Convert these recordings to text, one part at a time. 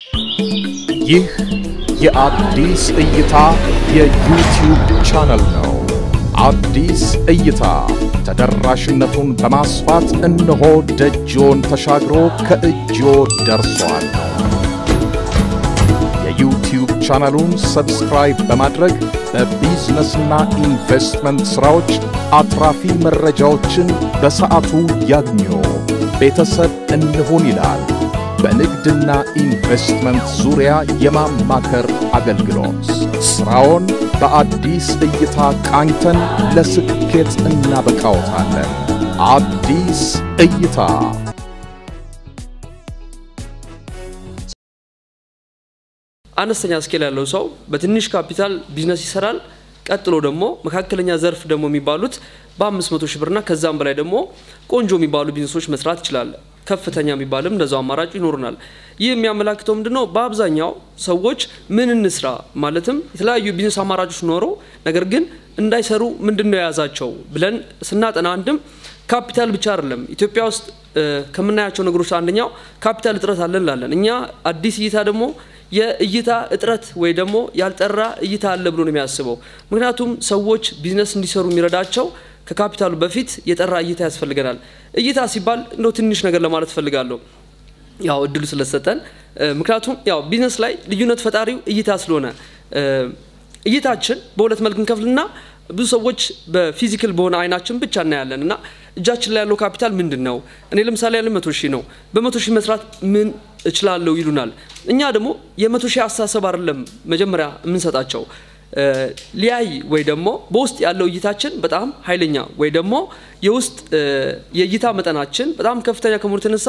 ይህ የአዲስ እይታ የዩቲዩብ ቻናል ነው። አዲስ እይታ ተደራሽነቱን በማስፋት እነሆ ደጆን ተሻግሮ ከእጆ ደርሷል። የዩቲዩብ ቻናሉን ሰብስክራይብ በማድረግ በቢዝነስና ኢንቨስትመን ስራዎች አትራፊ መረጃዎችን በሰዓቱ ያግኙ። ቤተሰብ እንሁን ይላል። በንግድና ኢንቨስትመን ዙሪያ የማማከር አገልግሎት ስራውን በአዲስ እይታ ቃኝተን ለስኬት እናበቃዎታለን። አዲስ እይታ አነስተኛ ስኬል ያለው ሰው በትንሽ ካፒታል ቢዝነስ ይሰራል። ቀጥሎ ደግሞ መካከለኛ ዘርፍ ደግሞ የሚባሉት በ500 ሺህ ብርና ከዛም በላይ ደግሞ ቆንጆ የሚባሉ ቢዝነሶች መስራት ይችላል። ከፍተኛ የሚባልም እንደዛው አማራጭ ይኖርናል። ይህ የሚያመላክተው ምንድነው? በአብዛኛው ሰዎች ምን እንስራ ማለትም የተለያዩ ቢዝነስ አማራጮች ኖሮ ነገር ግን እንዳይሰሩ ምንድነው ያዛቸው ብለን ስናጠና አንድም ካፒታል ብቻ አይደለም። ኢትዮጵያ ውስጥ ከምናያቸው ነገሮች አንደኛው ካፒታል እጥረት አለን ላለን እኛ አዲስ እይታ ደግሞ የእይታ እጥረት ወይ ደግሞ ያልጠራ እይታ አለ ብሎ ነው የሚያስበው። ምክንያቱም ሰዎች ቢዝነስ እንዲሰሩ የሚረዳቸው ከካፒታሉ በፊት የጠራ እይታ ያስፈልገናል። እይታ ሲባል እንደው ትንሽ ነገር ለማለት ፈልጋለሁ ያው እድሉ ስለሰጠን። ምክንያቱም ያው ቢዝነስ ላይ ልዩነት ፈጣሪው እይታ ስለሆነ እይታችን በሁለት መልክ እንከፍልና ብዙ ሰዎች በፊዚካል በሆነ አይናችን ብቻ እናያለንና እጃችን ላይ ያለው ካፒታል ምንድነው? እኔ ለምሳሌ ያለ 100 ሺህ ነው። በ100 ሺህ መስራት ምን እችላለሁ ይሉናል። እኛ ደግሞ የ100 ሺህ አስተሳሰብ አይደለም መጀመሪያ የምንሰጣቸው ሊያይ ወይ ደግሞ በውስጥ ያለው እይታችን በጣም ኃይለኛ ወይ ደግሞ የውስጥ የእይታ መጠናችን በጣም ከፍተኛ ከመሆኑ የተነሳ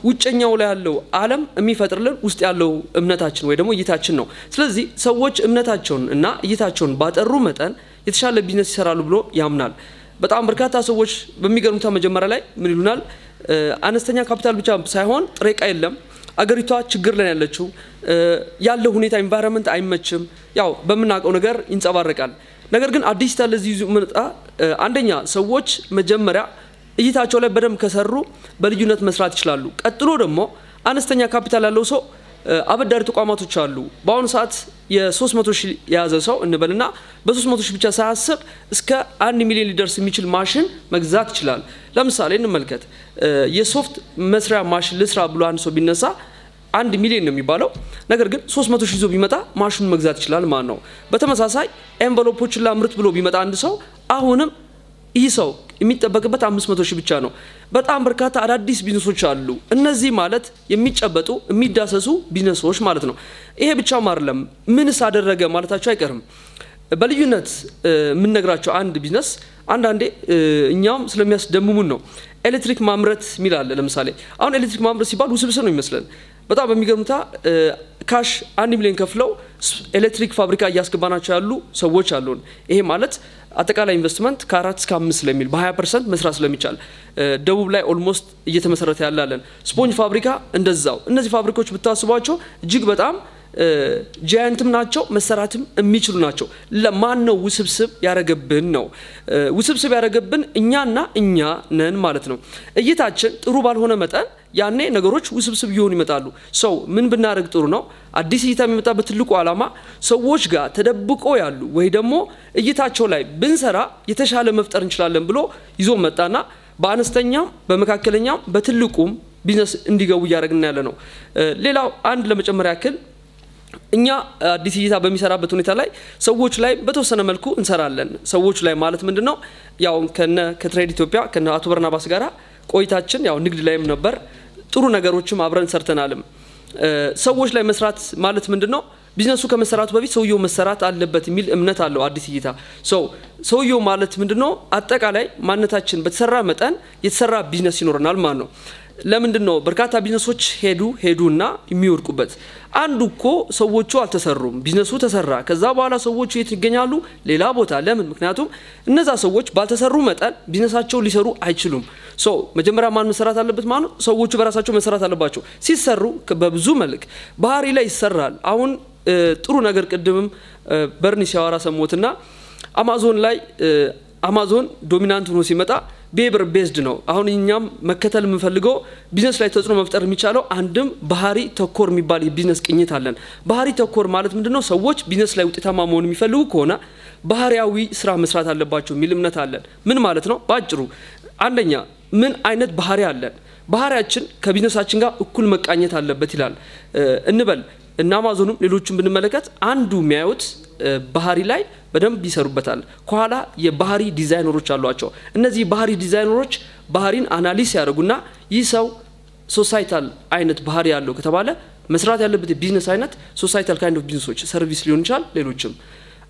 ውጨኛው ላይ ያለው ዓለም የሚፈጥርልን ውስጥ ያለው እምነታችን ወይ ደግሞ እይታችን ነው። ስለዚህ ሰዎች እምነታቸውን እና እይታቸውን ባጠሩ መጠን የተሻለ ቢዝነስ ይሰራሉ ብሎ ያምናል። በጣም በርካታ ሰዎች በሚገርሙታ መጀመሪያ ላይ ምን ይሉናል? አነስተኛ ካፒታል ብቻ ሳይሆን ጥሬ ዕቃ የለም፣ አገሪቷ ችግር ላይ ያለችው ያለው ሁኔታ ኢንቫይሮንመንት አይመችም፣ ያው በመናቀው ነገር ይንጸባረቃል። ነገር ግን አዲስ ታለዚህ መጣ። አንደኛ ሰዎች መጀመሪያ እይታቸው ላይ በደም ከሰሩ በልዩነት መስራት ይችላሉ። ቀጥሎ ደግሞ አነስተኛ ካፒታል ያለው ሰው አበዳሪ ተቋማቶች አሉ። በአሁኑ ሰዓት የ300 ሺህ ያዘ ሰው እንበልና በ300 ሺህ ብቻ ሳያስብ እስከ 1 ሚሊዮን ሊደርስ የሚችል ማሽን መግዛት ይችላል። ለምሳሌ እንመልከት። የሶፍት መስሪያ ማሽን ልስራ ብሎ አንድ ሰው ቢነሳ 1 ሚሊዮን ነው የሚባለው። ነገር ግን 300 ሺህ ይዞ ቢመጣ ማሽኑን መግዛት ይችላል ማለት ነው። በተመሳሳይ ኤንቨሎፖችን ላምርት ብሎ ቢመጣ አንድ ሰው አሁንም ይህ ሰው የሚጠበቅበት 500 ሺህ ብቻ ነው። በጣም በርካታ አዳዲስ ቢዝነሶች አሉ። እነዚህ ማለት የሚጨበጡ የሚዳሰሱ ቢዝነሶች ማለት ነው። ይሄ ብቻም አይደለም፣ ምንስ አደረገ ማለታቸው አይቀርም። በልዩነት ምን ነግራቸው አንድ ቢዝነስ አንዳንዴ እኛም ስለሚያስደምሙን ነው። ኤሌክትሪክ ማምረት ሚላል ለምሳሌ አሁን ኤሌክትሪክ ማምረት ሲባል ውስብስብ ነው ይመስላል። በጣም በሚገርምታ ካሽ 1 ሚሊዮን ከፍለው ኤሌክትሪክ ፋብሪካ እያስገባናቸው ያሉ ሰዎች አሉን። ይሄ ማለት አጠቃላይ ኢንቨስትመንት ከ4 እስከ 5 ስለሚል በ20% መስራት ስለሚቻል ደቡብ ላይ ኦልሞስት እየተመሰረተ ያላለን ስፖንጅ ፋብሪካ እንደዛው። እነዚህ ፋብሪካዎች ብታስቧቸው እጅግ በጣም ጃያንትም ናቸው፣ መሰራትም የሚችሉ ናቸው። ለማን ነው ውስብስብ ያረገብን ነው? ውስብስብ ያረገብን እኛና እኛ ነን ማለት ነው። እይታችን ጥሩ ባልሆነ መጠን ያኔ ነገሮች ውስብስብ ይሆኑ ይመጣሉ። ሰው ምን ብናረግ ጥሩ ነው? አዲስ እይታ የሚመጣበት ትልቁ ዓላማ ሰዎች ጋር ተደብቆ ያሉ ወይ ደግሞ እይታቸው ላይ ብንሰራ የተሻለ መፍጠር እንችላለን ብሎ ይዞ መጣና በአነስተኛም በመካከለኛም በትልቁም ቢዝነስ እንዲገቡ ያረግና ያለ ነው። ሌላው አንድ ለመጨመር ያክል እኛ አዲስ እይታ በሚሰራበት ሁኔታ ላይ ሰዎች ላይ በተወሰነ መልኩ እንሰራለን። ሰዎች ላይ ማለት ምንድነው? ያው ከትሬድ ኢትዮጵያ ከነ አቶ በርናባስ ጋራ ቆይታችን ያው ንግድ ላይም ነበር። ጥሩ ነገሮችም አብረን ሰርተናልም። ሰዎች ላይ መስራት ማለት ምንድነው? ቢዝነሱ ከመሰራቱ በፊት ሰውየው መሰራት አለበት የሚል እምነት አለው አዲስ እይታ። ሰውየው ማለት ምንድነው? አጠቃላይ ማንነታችን በተሰራ መጠን የተሰራ ቢዝነስ ይኖርናል ማለት ነው። ለምንድነው በርካታ ቢዝነሶች ሄዱና የሚወድቁበት? አንዱ እኮ ሰዎቹ አልተሰሩም፣ ቢዝነሱ ተሰራ። ከዛ በኋላ ሰዎቹ የት ይገኛሉ? ሌላ ቦታ። ለምን? ምክንያቱም እነዛ ሰዎች ባልተሰሩ መጠን ቢዝነሳቸው ሊሰሩ አይችሉም። መጀመሪያ ማን መሰራት አለበት ማለት ነው? ሰዎቹ በራሳቸው መሰራት አለባቸው። ሲሰሩ በብዙ መልክ ባህሪ ላይ ይሰራል። አሁን ጥሩ ነገር ቅድምም በርኒ ሲያወራ ሰሞትና አማዞን ላይ አማዞን ዶሚናንት ሆኖ ሲመጣ ቢሄቨር ቤዝድ ነው አሁን እኛም መከተል የምንፈልገው ቢዝነስ ላይ ተጽዕኖ መፍጠር የሚቻለው አንድም ባህሪ ተኮር የሚባል የቢዝነስ ቅኝት አለን ባህሪ ተኮር ማለት ምንድነው ሰዎች ቢዝነስ ላይ ውጤታማ መሆን የሚፈልጉ ከሆነ ባህሪያዊ ስራ መስራት አለባቸው የሚል እምነት አለን ምን ማለት ነው ባጭሩ አንደኛ ምን አይነት ባህሪ አለን ባህሪያችን ከቢዝነሳችን ጋር እኩል መቃኘት አለበት ይላል እንበል እና አማዞንም ሌሎችም ብንመለከት አንዱ የሚያዩት ባህሪ ላይ በደንብ ይሰሩበታል ከኋላ የባህሪ ዲዛይነሮች አሏቸው እነዚህ ባህሪ ዲዛይነሮች ባህሪን አናሊሲስ ያደርጉና ይህ ሰው ሶሳይታል አይነት ባህሪ ያለው ከተባለ መስራት ያለበት ቢዝነስ አይነት ሶሳይታል ካይንድ ኦፍ ቢዝነሶች ሰርቪስ ሊሆን ይችላል ሌሎችም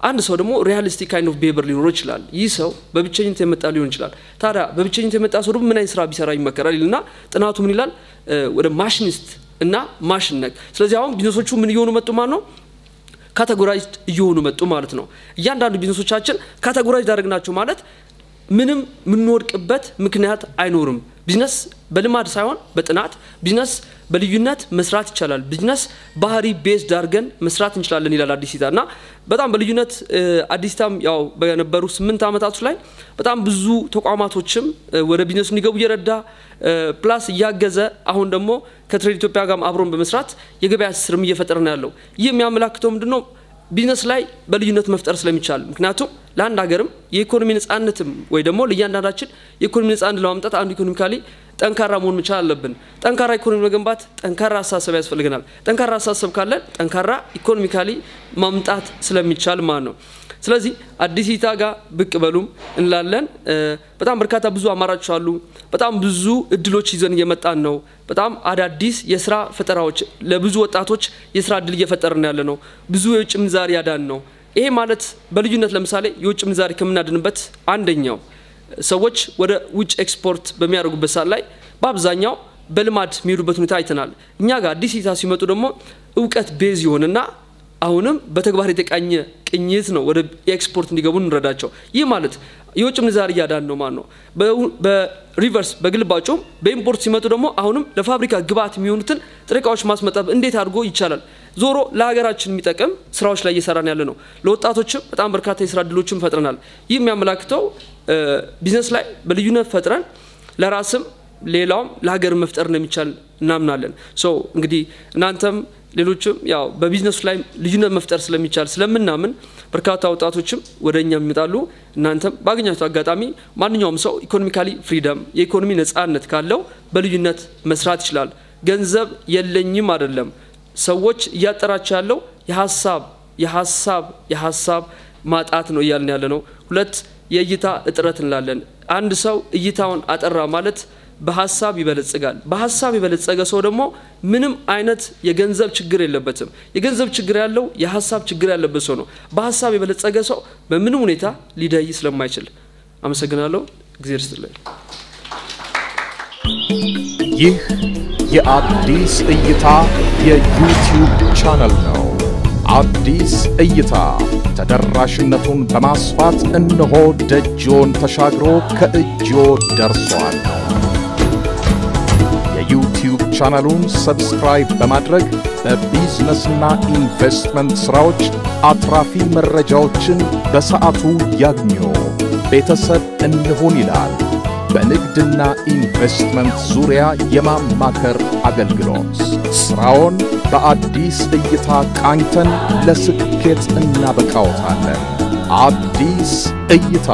አንድ ሰው ደግሞ ሪያሊስቲክ ካይንድ ኦፍ ቢሄቨር ሊኖር ይችላል ይህ ሰው በብቸኝነት የመጣ ሊሆን ይችላል ታዲያ በብቸኝነት የመጣ ሰው ደግሞ ምን አይነት ስራ ቢሰራ ይመከራል ይልና ጥናቱ ምን ይላል ወደ ማሽኒስት እና ማሽን ነክ ስለዚህ አሁን ቢዝነሶቹ ምን ይሆኑ መጡ ማለት ነው ካቴጎራይዝድ ይሆኑ መጡ ማለት ነው እያንዳንዱ ቢዝነሶቻችን ካቴጎራይዝድ አድርገናቸው ማለት ምንም ምንወርቅበት ምክንያት አይኖርም ቢዝነስ በልማድ ሳይሆን በጥናት ቢዝነስ በልዩነት መስራት ይችላል ቢዝነስ ባህሪ ቤዝድ አድርገን መስራት እንችላለን ይላል አዲስታና በጣም በልዩነት አዲስታም ያው በነበሩ 8 አመታት ላይ በጣም ብዙ ተቋማቶችም ወደ ቢዝነስ እንዲገቡ ይረዳ ፕላስ ያገዘ አሁን ደግሞ ከትሬድ ኢትዮጵያ ጋርም አብሮን በመስራት የገበያ ስርም እየፈጠረና ያለው ይህ የሚያመላክተው ምንድነው ቢዝነስ ላይ በልዩነት መፍጠር ስለሚቻል ምክንያቱም ለአንድ ሀገርም የኢኮኖሚ ነፃነትም ወይ ደግሞ ለያንዳንዳችን የኢኮኖሚ ነፃነት ለማምጣት አንዱ ኢኮኖሚካሊ ጠንካራ መሆን መቻል አለብን ጠንካራ ኢኮኖሚ መገንባት ጠንካራ አስተሳሰብ ያስፈልገናል ጠንካራ አስተሳሰብ ካለ ጠንካራ ኢኮኖሚካሊ ማምጣት ስለሚቻል ማለት ነው ስለዚህ አዲስታ ጋር ብቅ በሉም እንላለን በጣም በርካታ ብዙ አማራጮች አሉ በጣም ብዙ እድሎች ይዘን እየመጣን ነው በጣም አዳዲስ የሥራ ፈጠራዎች ለብዙ ወጣቶች የሥራ እድል እየፈጠርን ያለ ነው ብዙ የውጭ ምንዛሪ ያዳን ነው ይሄ ማለት በልዩነት ለምሳሌ የውጭ ምንዛሪ ከመናድንበት አንደኛው ሰዎች ወደ ውጭ ኤክስፖርት በሚያደርጉበት ሰዓት ላይ በአብዛኛው በልማድ የሚሄዱበት ሁኔታ አይተናል እኛ ጋር አዲስታ ሲመጡ ደግሞ ዕውቀት ቤዝ ይሆንና አሁንም በተግባር የተቃኘ ቅኝት ነው ወደ ኤክስፖርት እንዲገቡ እንረዳቸው ይህ ማለት የውጭ ምንዛሪ ያዳን ነው ማለት ነው በሪቨርስ በግልባቸው በኢምፖርት ሲመጡ ደግሞ አሁንም ለፋብሪካ ግብአት የሚሆኑትን ጥሬቃዎች ማስመጣት እንዴት አድርጎ ይቻላል ዞሮ ለሀገራችን የሚጠቅም ስራዎች ላይ እየሰራን ያለ ነው ለወጣቶችም በጣም በርካታ የሥራ እድሎችን ፈጥረናል ይህ የሚያመላክተው ቢዝነስ ላይ በልዩነት ፈጥረን ለራስም ሌላውም ለሀገር መፍጠር እንደሚቻል እናምናለን ሶ እንግዲህ እናንተም ሌሎችም ያው በቢዝነስ ላይ ልዩነት መፍጠር ስለሚቻል ስለምናምን በርካታ ወጣቶችም ወደኛ ይመጣሉ እናንተም ባገኛችሁ አጋጣሚ ማንኛውም ሰው ኢኮኖሚካሊ ፍሪደም የኢኮኖሚ ነፃነት ካለው በልዩነት መስራት ይችላል ገንዘብ የለኝም አይደለም ሰዎች ያጠራቸው ያለው የሐሳብ ማጣት ነው ይያልን ያለ ነው ሁለት የእይታ እጥረት እንላለን አንድ ሰው እይታውን አጠራ ማለት በሐሳብ ይበለጽጋል በሐሳብ ይበለጽገ ሰው ደግሞ ምንም አይነት የገንዘብ ችግር የለበትም የገንዘብ ችግር ያለው የሐሳብ ችግር ያለበት ሰው ነው በሐሳብ ይበለጽገ ሰው በምንም ሁኔታ ሊደይ ስለማይችል አመሰግናለሁ እግዚአብሔር ይስጥልኝ ይህ የአዲስ እይታ የዩቲዩብ ቻናል ነው አዲስ እይታ ተደራሽነቱን በማስፋት እነሆ ደጆን ተሻግሮ ከእጆ ደርሷል የዩቲዩብ ቻናሉን ሰብስክራይብ በማድረግ በቢዝነስና ኢንቨስትመንት ስራዎች አትራፊ መረጃዎችን በሰዓቱ ያግኙ ቤተሰብ እንሁን ይላል በንግድና ኢንቨስትመንት ዙሪያ የማማከር አገልግሎት ስራውን በአዲስ እይታ ቃኝተን ለስኬት እናበቃዎታለን አዲስ እይታ